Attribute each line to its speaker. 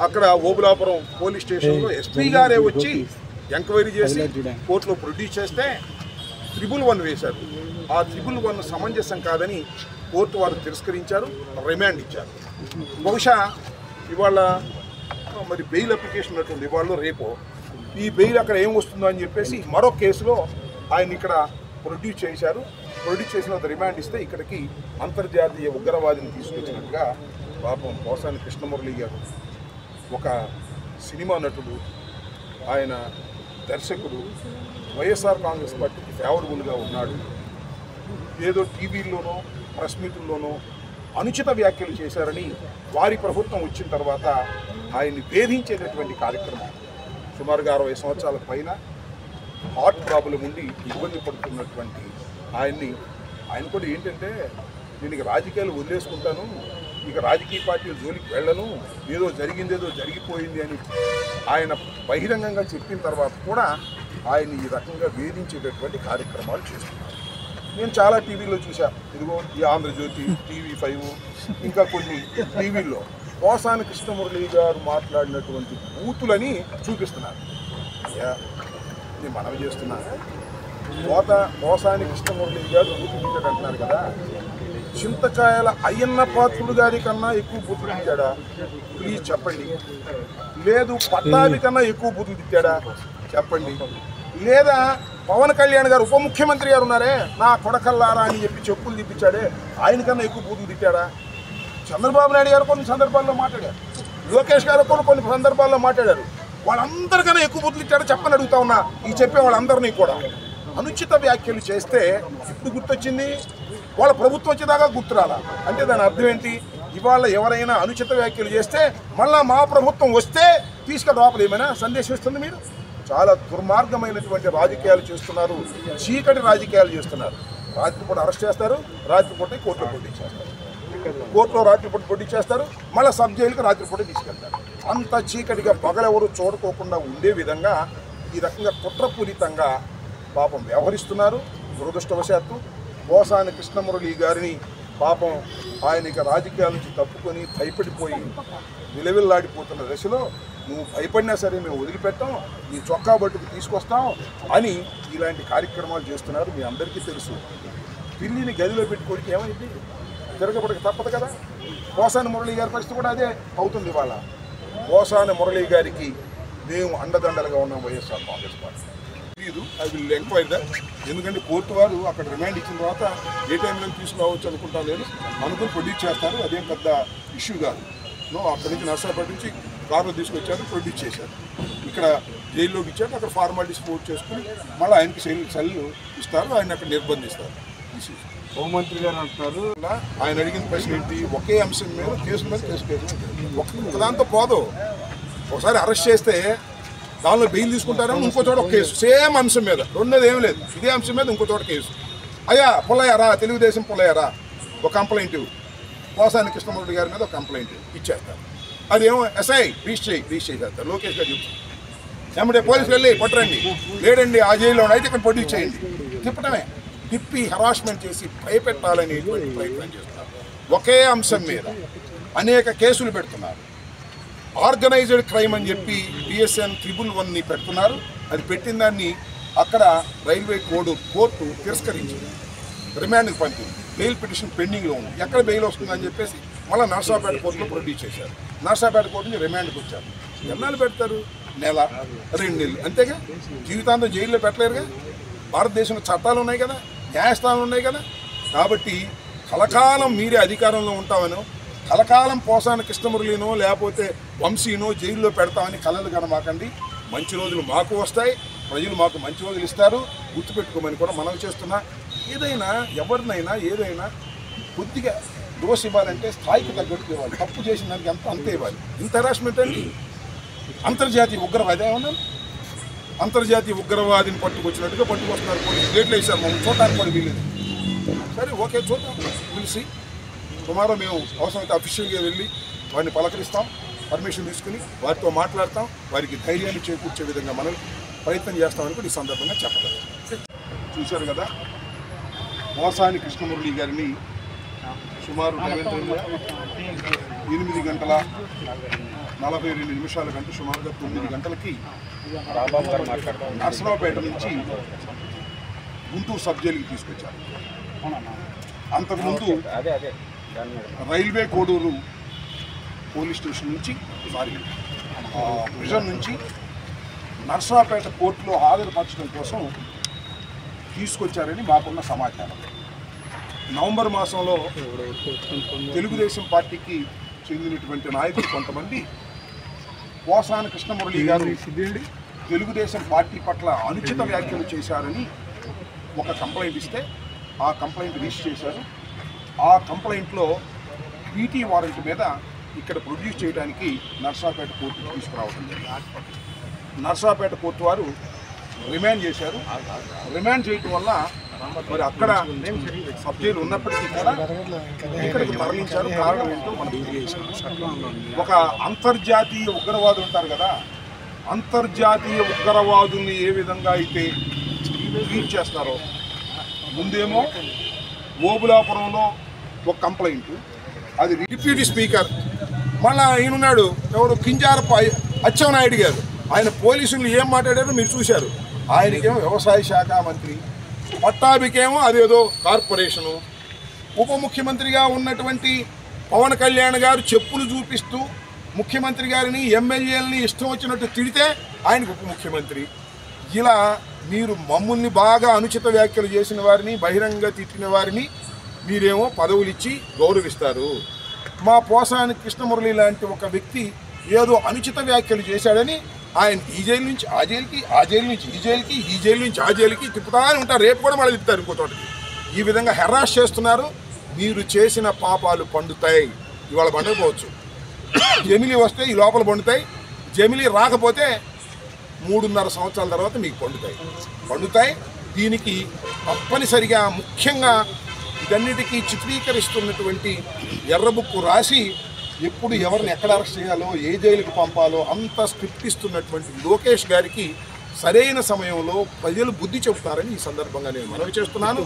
Speaker 1: అక్కడ ఓబులాపురం పోలీస్ స్టేషన్లో ఎస్పీ గారే వచ్చి ఎంక్వైరీ చేసి కోర్టులో ప్రొడ్యూస్ చేస్తే 111 వేశారు. ఆ 111 సమంజసం కాదని కోర్టు వారు తిరస్కరించారు, రిమాండ్ ఇచ్చారు. బహుశా ఇవాళ మరి బెయిల్ అప్లికేషన్ ఉన్నట్టుంది, ఇవాళ రేపు ఈ బెయిల్ అక్కడ ఏం వస్తుందో అని చెప్పేసి మరో కేసులో ఆయన ఇక్కడ ప్రొడ్యూస్ చేశారు. ప్రొడ్యూస్ చేసిన రిమాండ్ ఇస్తే ఇక్కడికి అంతర్జాతీయ ఉగ్రవాదిని తీసుకొచ్చినట్టుగా పాపం పోసాని కృష్ణమురళి గారు ఒక సినిమా నటుడు, ఆయన దర్శకుడు, వైఎస్ఆర్ కాంగ్రెస్ పార్టీకి ఫేవరబుల్గా ఉన్నాడు. ఏదో టీవీల్లోనో ప్రెస్ మీటుల్లోనో అనుచిత వ్యాఖ్యలు చేశారని వారి ప్రభుత్వం వచ్చిన తర్వాత ఆయన్ని వేధించేటటువంటి కార్యక్రమం. సుమారుగా 60 సంవత్సరాల పైన హార్ట్ ప్రాబ్లం ఉండి ఇబ్బంది పడుతున్నటువంటి ఆయన కూడా ఏంటంటే నేను ఇక రాజకీయాలు వదిలేసుకుంటాను, ఇక రాజకీయ పార్టీల జోలికి వెళ్ళను, ఏదో జరిగిందేదో జరిగిపోయింది అని ఆయన బహిరంగంగా చెప్పిన తర్వాత కూడా ఆయన ఈ రకంగా వేధించేటటువంటి కార్యక్రమాలు చేస్తున్నారు. నేను చాలా టీవీలో చూశాను, ఇదిగో ఈ ఆంధ్రజ్యోతి, TV5 ఇంకా కొన్ని టీవీల్లో పోసాని కృష్ణమురళి గారు మాట్లాడినటువంటి బూతులని చూపిస్తున్నారు. నేను మనవి చేస్తున్నా, పోసాని కృష్ణమురళి గారు బూతులు తిట్టాడు అంటున్నారు కదా, చింతకాయల అయ్యన్న పాత్రుడు గారి కన్నా ఎక్కువ బూతులు తిట్టాడా? ప్లీజ్ చెప్పండి. లేదు పట్టాభి కన్నా ఎక్కువ బూతులు తిట్టాడా? చెప్పండి. లేదా పవన్ కళ్యాణ్ గారు ఉప ముఖ్యమంత్రి గారు ఉన్నారే, నా కొడకల్లారా అని చెప్పి చెప్పులు తిప్పించాడే, ఆయనకన్నా ఎక్కువ బూతులు తిట్టాడా? చంద్రబాబు నాయుడు గారు కొన్ని సందర్భాల్లో మాట్లాడారు, లోకేష్ గారు కూడా కొన్ని సందర్భాల్లో మాట్లాడారు. వాళ్ళందరికన్నా ఎక్కువ బూతులు తిట్టాడా చెప్పని అడుగుతా ఉన్నా. ఈ చెప్పే వాళ్ళందరినీ కూడా అనుచిత వ్యాఖ్యలు చేస్తే ఇప్పుడు గుర్తొచ్చింది, వాళ్ళ ప్రభుత్వం వచ్చేదాకా గుర్తురాలా అంటే దాని అర్థం ఏంటి? ఇవాళ ఎవరైనా అనుచిత వ్యాఖ్యలు చేస్తే మళ్ళా మా ప్రభుత్వం వస్తే తీసుకుని లోపల ఏమైనా సందేశం ఇస్తుంది? మీరు చాలా దుర్మార్గమైనటువంటి రాజకీయాలు చేస్తున్నారు, చీకటి రాజకీయాలు చేస్తున్నారు. రాత్రిపూట అరెస్ట్ చేస్తారు, రాత్రిపూట కోర్టులో పోటీ చేస్తారు, కోర్టులో రాత్రిపూట పోటీ చేస్తారు, మళ్ళీ సబ్ జైలుకి రాత్రిపూట తీసుకెళ్తారు. అంత చీకటిగా పగలెవరు చూడకోకుండా ఉండే విధంగా ఈ రకంగా కుట్రపూరితంగా పాపం వ్యవహరిస్తున్నారు. దురదృష్టవశాత్తు పోసాని కృష్ణమురళి గారిని పాపం ఆయన ఇక రాజకీయాల నుంచి తప్పుకొని భయపడిపోయి విలవిల్లాడిపోతున్న దశలో నువ్వు భయపడినా సరే మేము వదిలిపెట్టాం, నీ చొక్కా బట్టుకు తీసుకొస్తాం అని ఇలాంటి కార్యక్రమాలు చేస్తున్నారు. మీ అందరికీ తెలుసు. పిల్లిని గదిలో పెట్టుకోడికి ఏమైంది? తిరగబడక తప్పదు కదా. పోసాని మురళి గారి పరిస్థితి కూడా అదే అవుతుంది. ఇవాళ పోసాని మురళి గారికి మేము అండదండలుగా ఉన్నాం YSR Congress party. I will enquiry that. ఎందుకంటే కోర్టు వారు అక్కడ రిమాండ్ ఇచ్చిన తర్వాత ఏ టైంలో తీసుకురావచ్చు అనుకుంటా లేదు, అనుకుని ప్రొడ్యూస్ చేస్తారు. అదేం పెద్ద ఇష్యూ కాదు. అక్కడి నుంచి నర్సాపేట నుంచి కారులో తీసుకొచ్చారు, ప్రొడ్యూస్ చేశారు, ఇక్కడ జైల్లోకి ఇచ్చారు. అక్కడ ఫార్మాలిటీస్ పూర్తి చేసుకుని మళ్ళీ ఆయనకి సెల్ ఇస్తారు, ఆయన అక్కడ నిర్బంధిస్తారు.
Speaker 2: హోంమంత్రి గారు అంటున్నారు,
Speaker 1: ఆయన అడిగిన ప్రశ్న ఏంటి? ఒకే అంశం మీద కేసు మీద కేసు ఒకదాంతో పోదు. ఒకసారి అరెస్ట్ చేస్తే దానిలో బెయిల్ తీసుకుంటారేమో, ఇంకో చోట ఒక కేసు సేమ్ అంశం మీద, రెండోది ఏం లేదు, ఇదే అంశం మీద ఇంకో చోట కేసు. అయ్యా పుల్లయ్యారా, తెలుగుదేశం పుల్లయ్యారా, ఒక కంప్లైంట్ పోసాని కృష్ణమురళి గారి మీద ఒక కంప్లైంట్ ఇచ్చేస్తారు. అదేమో ఎస్ఐ రీచ్ చేసేస్తారు. లోకేష్ గారు చెప్తారు, ఏమంటే పోలీసులు వెళ్ళి పట్టరండి, లేడండి ఆ జైల్లో అయితే ఇక్కడ ప్రొడ్యూస్ చేయండి. తిప్పటమే, తిప్పి హరాస్మెంట్ చేసి భయపెట్టాలని ప్రయత్నం చేస్తున్నారు. ఒకే అంశం మీద అనేక కేసులు పెడుతున్నారు. ఆర్గనైజ్డ్ క్రైమ్ అని చెప్పి BSN 111ని పెడుతున్నారు. అది పెట్టిన దాన్ని అక్కడ రైల్వే కోర్టు తిరస్కరించింది, రిమాండ్కి పంపింది. బెయిల్ పిటిషన్ పెండింగ్లో ఉంది. ఎక్కడ బెయిల్ వస్తుందని చెప్పేసి మళ్ళీ నర్సాపేట కోర్టులో ప్రొడ్యూస్ చేశారు. నర్సాపేట కోర్టు నుంచి రిమాండ్కి వచ్చారు. ఎన్నాళ్ళు పెడతారు? నెల, 2 నెలలు అంతేగా. జీవితాంతం జైల్లో పెట్టలేరుగా. భారతదేశంలో చట్టాలు ఉన్నాయి కదా, న్యాయస్థానాలు ఉన్నాయి కదా. కాబట్టి కలకాలం మీరే అధికారంలో ఉంటామనో, కలకాలం పోసాని కృష్ణమురళినో లేకపోతే వంశీనో జైల్లో పెడతామని కలలు కనమాకండి. మంచి రోజులు మాకు వస్తాయి, ప్రజలు మాకు మంచి రోజులు ఇస్తారు, గుర్తుపెట్టుకోమని కూడా మనవి చేస్తున్నా. ఏదైనా ఎవరినైనా ఏదైనా కొద్దిగా డోస్ ఇవ్వాలంటే స్థాయికి తగ్గట్టు ఇవ్వాలి. తప్పు చేసిన దానికి అంతే ఇవ్వాలి. ఇంత హరాస్మెంట్ అండి. అంతర్జాతీయ ఉగ్రవాది ఏమన్నా, అంతర్జాతీయ ఉగ్రవాదిని పట్టుకొచ్చినట్టుగా పట్టుకొస్తున్నారు. కొన్ని గేట్లు వేసారు, మనం చూడటానికి కూడా వీలేదు. సరే ఓకే, చూద్దాం, పిలిచి టుమారో మేము అవసరమైతే అఫీషియల్గా వెళ్ళి వారిని పలకరిస్తాం, పర్మిషన్ తీసుకుని వారితో మాట్లాడతాం, వారికి ధైర్యాన్ని చేకూర్చే విధంగా మనం ప్రయత్నం చేస్తామని కూడా ఈ సందర్భంగా చెప్పగలం. చూశారు కదా, పోసాని కృష్ణమురళి గారిని సుమారు 8 గంటల 42 నిమిషాల కంటే సుమారుగా 9 గంటలకి నర్సరావుపేట నుంచి గుంటూరు సబ్ జైలుకి తీసుకొచ్చారు. అంతకుముందు రైల్వే కోడూరు పోలీస్ స్టేషన్ నుంచి ప్రిజన్ నుంచి నర్సరావుపేట కోర్టులో హాజరుపరచడం కోసం తీసుకొచ్చారని మాకున్న సమాచారం. నవంబర్ మాసంలో తెలుగుదేశం పార్టీకి చెందినటువంటి నాయకులు కొంతమంది పోసాని కృష్ణమురళి గారు తెలుగుదేశం పార్టీ పట్ల అనుచిత వ్యాఖ్యలు చేశారని ఒక కంప్లైంట్ ఇస్తే ఆ కంప్లైంట్ రిజిస్టర్ చేశారు. ఆ కంప్లైంట్లో పీటీ వారెంట్ మీద ఇక్కడ ప్రొడ్యూస్ చేయడానికి నర్సరావుపేట కోర్టుకు తీసుకురావడం జరిగింది. నర్సరావుపేట కోర్టు వారు రిమాండ్ చేశారు. రిమాండ్ చేయటం వల్ల మరి అక్కడ సబ్ జైలు ఉన్నప్పటికీ కూడా ఇక్కడికి తరలించారు. కారణం ఏంటో మనం ఒక అంతర్జాతీయ ఉగ్రవాదులు ఉంటారు కదా, అంతర్జాతీయ ఉగ్రవాదుల్ని ఏ విధంగా అయితే ట్రీట్ చేస్తారో, ముందేమో ఓబులాపురంలో ఒక కంప్లైంట్, అది డిప్యూటీ స్పీకర్, మళ్ళీ ఈయనున్నాడు ఎవరు కింజారపు అచ్చెన్నాయుడు గారు, ఆయన పోలీసులు ఏం మాట్లాడారో మీరు చూశారు. ఆయనకేమో వ్యవసాయ శాఖ మంత్రి, పట్టాభికేమో అదేదో కార్పొరేషను. ఉప ముఖ్యమంత్రిగా ఉన్నటువంటి పవన్ కళ్యాణ్ గారు చెప్పులు చూపిస్తూ ముఖ్యమంత్రి గారిని ఎమ్మెల్యేలని ఇష్టం వచ్చినట్టు తిడితే ఆయనకు ఉప ముఖ్యమంత్రి. ఇలా మీరు మమ్మల్ని బాగా అనుచిత వ్యాఖ్యలు చేసిన వారిని, బహిరంగ తిట్టిన వారిని మీరేమో పదవులు ఇచ్చి గౌరవిస్తారు. మా పోసాని కృష్ణమురళి లాంటి ఒక వ్యక్తి ఏదో అనుచిత వ్యాఖ్యలు చేశాడని ఆయన ఈ జైలు నుంచి ఆ జైలుకి, ఆ జైలు నుంచి ఈ జైలుకి, ఈ జైలు నుంచి ఆ జైలుకి తిప్పుతానే ఉంటారు. రేపు కూడా మళ్ళీ తిప్పుతారు ఇంకో చోటకి. ఈ విధంగా హెరాస్ చేస్తున్నారు. మీరు చేసిన పాపాలు పండుతాయి. ఇవాళ పండకపోవచ్చు, జమిలీ వస్తే ఈ లోపల పండుతాయి. జమిలీ రాకపోతే 3.5 సంవత్సరాల తర్వాత మీకు పండుతాయి. దీనికి తప్పనిసరిగా ముఖ్యంగా ఇదన్నిటికీ చిత్రీకరిస్తున్నటువంటి ఎర్రబుక్కు రాసి ఎప్పుడు ఎవరిని ఎక్కడ అరెస్ట్ చేయాలో, ఏ జైలుకి పంపాలో అంత స్క్రిప్ట్ ఇస్తున్నటువంటి లోకేష్ గారికి సరైన సమయంలో ప్రజలు బుద్ధి చెబుతారని ఈ సందర్భంగా నేను మనవి చేస్తున్నాను.